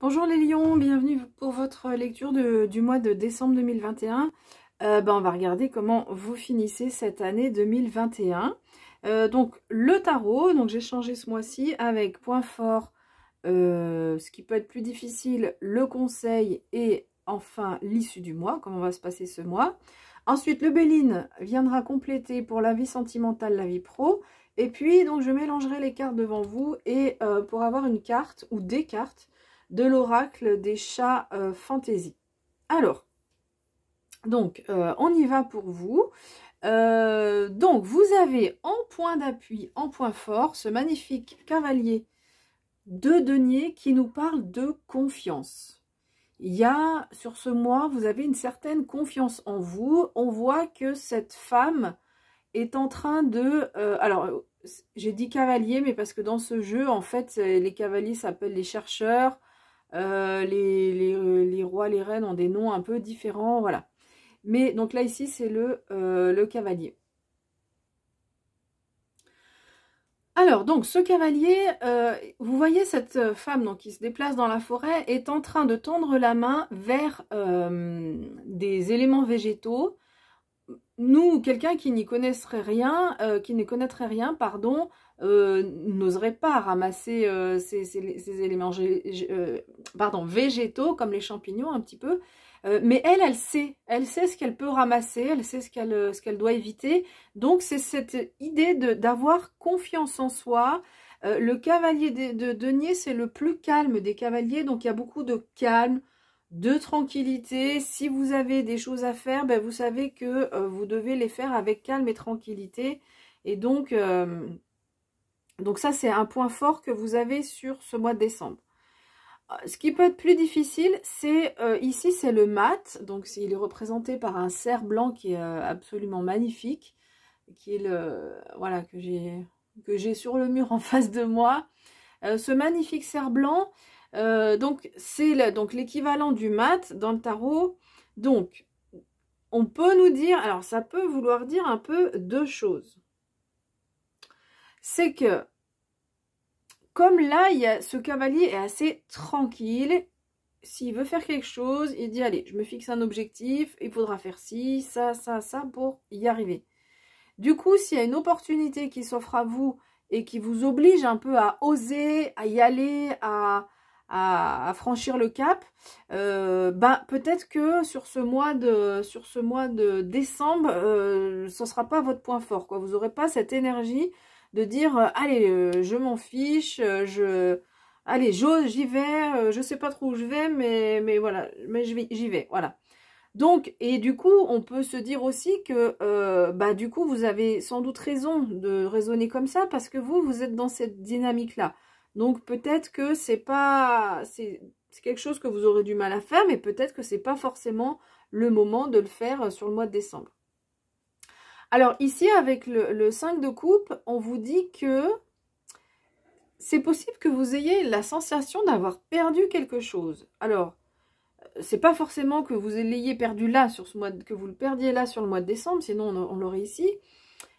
Bonjour les lions, bienvenue pour votre lecture du mois de décembre 2021. On va regarder comment vous finissez cette année 2021. Donc le tarot, donc j'ai changé ce mois-ci avec point fort, ce qui peut être plus difficile, le conseil et enfin l'issue du mois, comment va se passer ce mois. Ensuite le Béline viendra compléter pour la vie sentimentale, la vie pro. Et puis donc je mélangerai les cartes devant vous et pour avoir une carte ou des cartes de l'oracle des chats fantasy. Alors, donc, on y va pour vous. Donc, vous avez en point d'appui, en point fort, ce magnifique cavalier de denier qui nous parle de confiance. Il y a, sur ce mois, vous avez une certaine confiance en vous. On voit que cette femme est en train de... alors, j'ai dit cavalier, mais parce que dans ce jeu, en fait, les cavaliers s'appellent les chercheurs. Les rois, les reines ont des noms un peu différents, voilà. Mais donc là, ici, c'est le cavalier. Alors, donc, ce cavalier, vous voyez cette femme donc, qui se déplace dans la forêt, est en train de tendre la main vers des éléments végétaux. Nous, quelqu'un qui n'y connaîtrait rien, pardon, n'oserait pas ramasser ces éléments végétaux, comme les champignons un petit peu. Mais elle sait ce qu'elle peut ramasser, elle sait ce qu'elle doit éviter. Donc c'est cette idée d'avoir confiance en soi. Le cavalier de denier, c'est le plus calme des cavaliers, donc il y a beaucoup de calme, de tranquillité. Si vous avez des choses à faire, ben vous savez que vous devez les faire avec calme et tranquillité. Et donc ça, c'est un point fort que vous avez sur ce mois de décembre. Ce qui peut être plus difficile, c'est ici, c'est le mat. Donc, il est représenté par un cerf blanc qui est absolument magnifique, qui est voilà, que j'ai sur le mur en face de moi. Ce magnifique cerf blanc, donc c'est l'équivalent du mat dans le tarot. Donc, on peut nous dire, alors ça peut vouloir dire un peu deux choses. C'est que, comme là, ce cavalier est assez tranquille. S'il veut faire quelque chose, il dit, allez, je me fixe un objectif, il faudra faire ci, ça, ça, ça pour y arriver. Du coup, s'il y a une opportunité qui s'offre à vous et qui vous oblige un peu à oser, à y aller, à franchir le cap, peut-être que sur ce mois de décembre, ce ne sera pas votre point fort, quoi. Vous n'aurez pas cette énergie de dire allez, je m'en fiche, allez, j'ose, j'y vais, je sais pas trop où je vais, mais voilà, mais j'y vais, voilà. Donc, et du coup, on peut se dire aussi que du coup, vous avez sans doute raison de raisonner comme ça, parce que vous êtes dans cette dynamique-là. Donc peut-être que c'est quelque chose que vous aurez du mal à faire, mais peut-être que c'est pas forcément le moment de le faire sur le mois de décembre. Alors ici, avec le 5 de coupe, on vous dit que c'est possible que vous ayez la sensation d'avoir perdu quelque chose. Alors, c'est pas forcément que vous l'ayez perdu là, que vous le perdiez là sur le mois de décembre, sinon on l'aurait ici.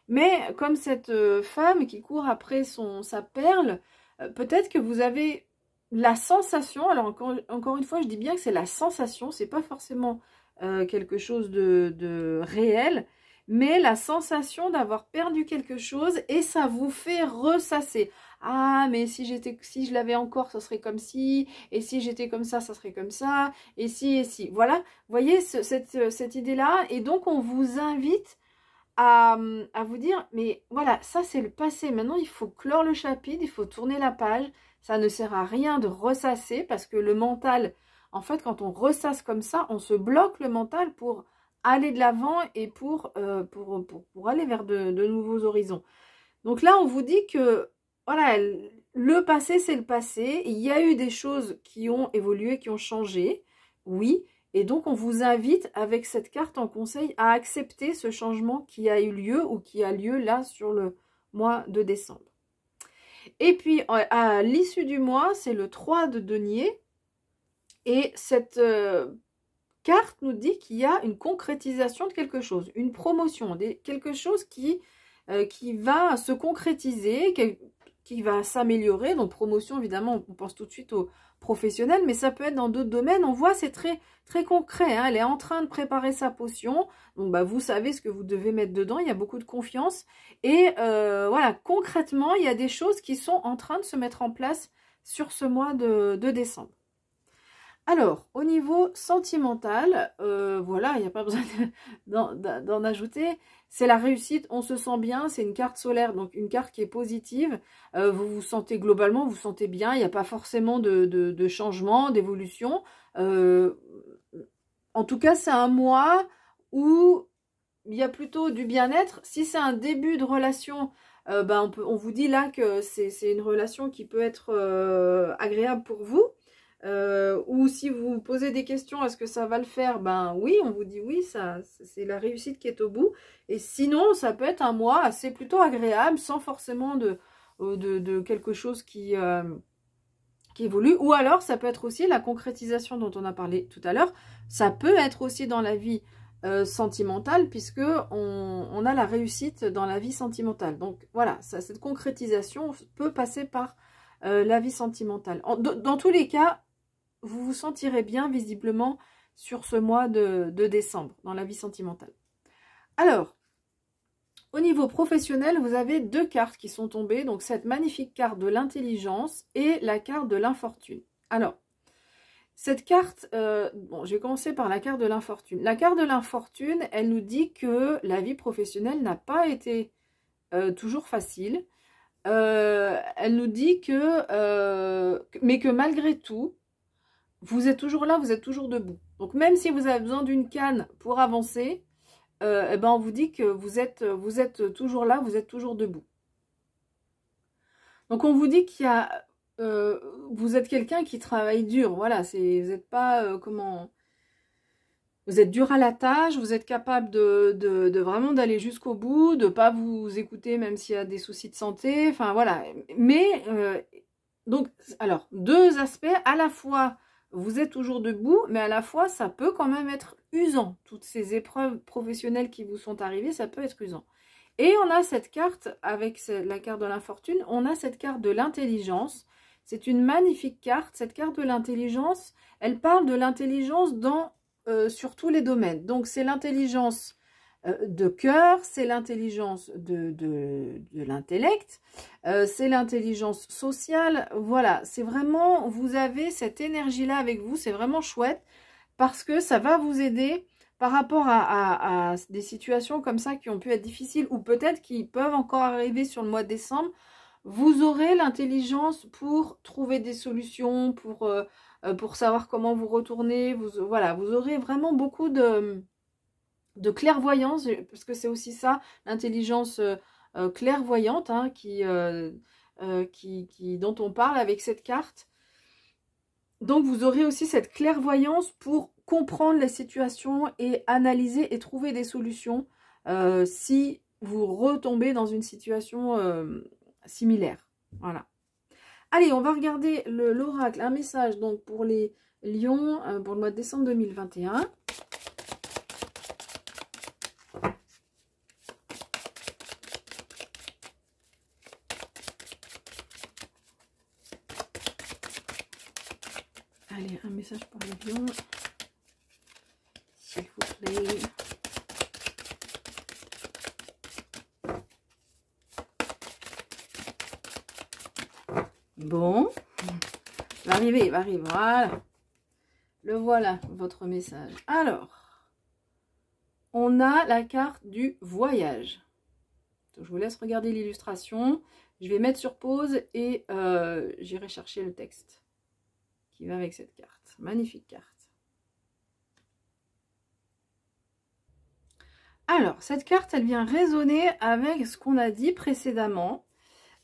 Mais comme cette femme qui court après sa perle, peut-être que vous avez la sensation, alors encore une fois, je dis bien que c'est la sensation, c'est pas forcément quelque chose de réel, mais la sensation d'avoir perdu quelque chose et ça vous fait ressasser. Ah, mais si je l'avais encore, ça serait comme si, et si j'étais comme ça serait comme ça, et si. Voilà, vous voyez cette idée-là, et donc on vous invite à vous dire, mais voilà, ça c'est le passé, maintenant il faut clore le chapitre, il faut tourner la page, ça ne sert à rien de ressasser, parce que le mental, en fait, quand on ressasse comme ça, on se bloque le mental pour aller de l'avant et pour aller vers de nouveaux horizons. Donc là, on vous dit que, voilà, le passé, c'est le passé. Il y a eu des choses qui ont évolué, qui ont changé, oui. Et donc, on vous invite, avec cette carte en conseil, à accepter ce changement qui a eu lieu ou qui a lieu là sur le mois de décembre. Et puis, à l'issue du mois, c'est le 3 de denier. Et cette carte nous dit qu'il y a une concrétisation de quelque chose, une promotion, quelque chose qui va se concrétiser, qui va s'améliorer. Donc promotion, évidemment, on pense tout de suite aux professionnels, mais ça peut être dans d'autres domaines. On voit, c'est très, très concret. Hein. Elle est en train de préparer sa potion. Donc bah, vous savez ce que vous devez mettre dedans. Il y a beaucoup de confiance. Et voilà, concrètement, il y a des choses qui sont en train de se mettre en place sur ce mois de décembre. Alors, au niveau sentimental, voilà, il n'y a pas besoin d'en ajouter. C'est la réussite, on se sent bien, c'est une carte solaire, donc une carte qui est positive. Vous vous sentez globalement, vous vous sentez bien, il n'y a pas forcément de changement, d'évolution. En tout cas, c'est un mois où il y a plutôt du bien-être. Si c'est un début de relation, ben on vous dit là que c'est une relation qui peut être agréable pour vous. Ou si vous vous posez des questions, est-ce que ça va le faire? Ben oui, on vous dit oui, c'est la réussite qui est au bout. Et sinon, ça peut être un mois assez plutôt agréable, sans forcément de quelque chose qui évolue. Ou alors, ça peut être aussi la concrétisation dont on a parlé tout à l'heure. Ça peut être aussi dans la vie sentimentale, puisque on a la réussite dans la vie sentimentale. Donc voilà, cette concrétisation peut passer par la vie sentimentale. Dans tous les cas, vous vous sentirez bien visiblement sur ce mois de décembre dans la vie sentimentale. Alors, au niveau professionnel, vous avez deux cartes qui sont tombées. Donc cette magnifique carte de l'intelligence et la carte de l'infortune. Alors, cette carte, bon, je vais commencer par la carte de l'infortune. La carte de l'infortune, elle nous dit que la vie professionnelle n'a pas été toujours facile. Elle nous dit mais que malgré tout, vous êtes toujours là, vous êtes toujours debout. Donc même si vous avez besoin d'une canne pour avancer, eh ben on vous dit que vous êtes toujours là, vous êtes toujours debout. Donc on vous dit qu'il y a, vous êtes quelqu'un qui travaille dur. Voilà, vous n'êtes pas vous êtes dur à la tâche, vous êtes capable de vraiment d'aller jusqu'au bout, de ne pas vous écouter même s'il y a des soucis de santé. Enfin voilà. Mais donc alors deux aspects à la fois. Vous êtes toujours debout, mais à la fois, ça peut quand même être usant. Toutes ces épreuves professionnelles qui vous sont arrivées, ça peut être usant. Et on a cette carte, avec la carte de l'infortune, on a cette carte de l'intelligence. C'est une magnifique carte. Cette carte de l'intelligence, elle parle de l'intelligence sur tous les domaines. Donc, c'est l'intelligence de cœur, c'est l'intelligence de l'intellect, c'est l'intelligence sociale. Voilà, c'est vraiment, vous avez cette énergie-là avec vous, c'est vraiment chouette parce que ça va vous aider par rapport à des situations comme ça qui ont pu être difficiles ou peut-être qui peuvent encore arriver sur le mois de décembre. Vous aurez l'intelligence pour trouver des solutions, pour savoir comment vous retourner. Voilà, vous aurez vraiment beaucoup de clairvoyance, parce que c'est aussi ça, l'intelligence clairvoyante hein, dont on parle avec cette carte. Donc vous aurez aussi cette clairvoyance pour comprendre les situations et analyser et trouver des solutions si vous retombez dans une situation similaire. Voilà. Allez, on va regarder l'oracle, un message donc pour les lions pour le mois de décembre 2021. Allez, un message pour les lions, s'il vous plaît. Bon, il va arriver, voilà. Le voilà, votre message. Alors, on a la carte du voyage. Donc, je vous laisse regarder l'illustration. Je vais mettre sur pause et j'irai chercher le texte qui va avec cette carte. Magnifique carte. Alors, cette carte, elle vient résonner avec ce qu'on a dit précédemment.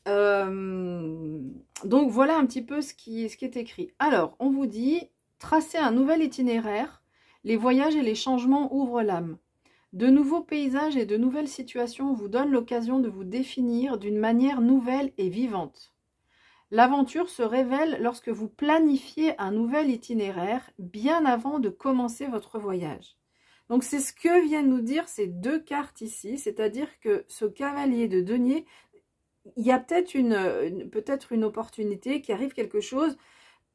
Donc, voilà un petit peu ce qui est écrit. Alors, on vous dit, tracez un nouvel itinéraire. Les voyages et les changements ouvrent l'âme. De nouveaux paysages et de nouvelles situations vous donnent l'occasion de vous définir d'une manière nouvelle et vivante. L'aventure se révèle lorsque vous planifiez un nouvel itinéraire bien avant de commencer votre voyage. Donc c'est ce que viennent nous dire ces deux cartes ici, c'est-à-dire que ce cavalier de denier, il y a peut-être une opportunité qui arrive, quelque chose.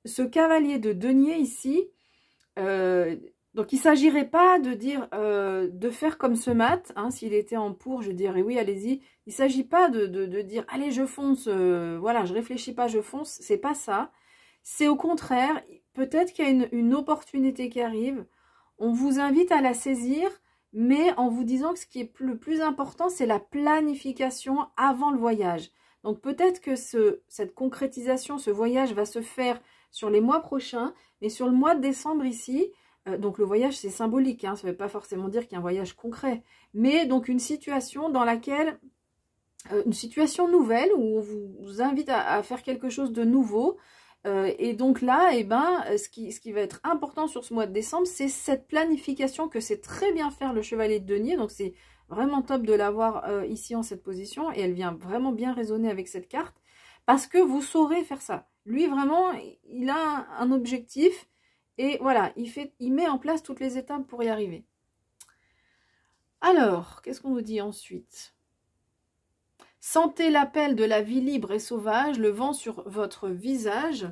Ce cavalier de denier ici, donc il ne s'agirait pas de dire, de faire comme ce mat, hein, s'il était en pour, je dirais oui, allez-y. Il ne s'agit pas de dire, allez, je fonce, voilà, je réfléchis pas, je fonce, c'est pas ça. C'est au contraire, peut-être qu'il y a une opportunité qui arrive, on vous invite à la saisir, mais en vous disant que ce qui est le plus important, c'est la planification avant le voyage. Donc peut-être que cette concrétisation, ce voyage va se faire sur les mois prochains, mais sur le mois de décembre ici, donc le voyage c'est symbolique, hein, ça ne veut pas forcément dire qu'il y a un voyage concret, mais donc une situation dans laquelle, une situation nouvelle où on vous invite à faire quelque chose de nouveau, et donc là, eh ben, ce qui va être important sur ce mois de décembre, c'est cette planification que sait très bien faire le chevalier de denier. Donc c'est vraiment top de l'avoir ici en cette position, et elle vient vraiment bien résonner avec cette carte, parce que vous saurez faire ça. Lui vraiment, il a un objectif, et voilà, il met en place toutes les étapes pour y arriver. Alors, qu'est-ce qu'on nous dit ensuite ? Sentez l'appel de la vie libre et sauvage, le vent sur votre visage.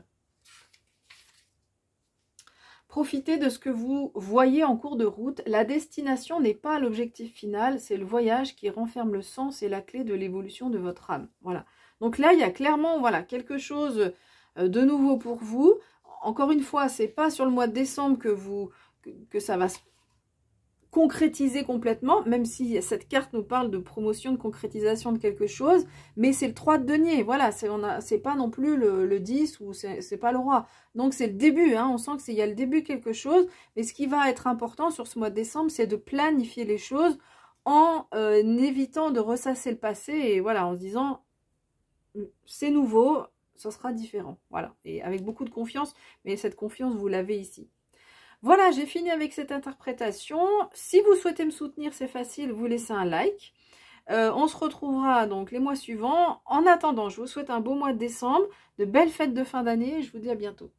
Profitez de ce que vous voyez en cours de route. La destination n'est pas l'objectif final, c'est le voyage qui renferme le sens et la clé de l'évolution de votre âme. Voilà. Donc là, il y a clairement, voilà, quelque chose de nouveau pour vous. Encore une fois, c'est pas sur le mois de décembre que ça va se concrétiser complètement, même si cette carte nous parle de promotion, de concrétisation de quelque chose, mais c'est le 3 de denier, voilà, c'est pas non plus le 10 ou c'est pas le roi, donc c'est le début, hein, on sent qu'il y a le début de quelque chose, mais ce qui va être important sur ce mois de décembre, c'est de planifier les choses en évitant de ressasser le passé, et voilà, en se disant, c'est nouveau, ça sera différent, voilà, et avec beaucoup de confiance, mais cette confiance, vous l'avez ici. Voilà, j'ai fini avec cette interprétation. Si vous souhaitez me soutenir, c'est facile, vous laissez un like. On se retrouvera donc les mois suivants. En attendant, je vous souhaite un beau mois de décembre, de belles fêtes de fin d'année et je vous dis à bientôt.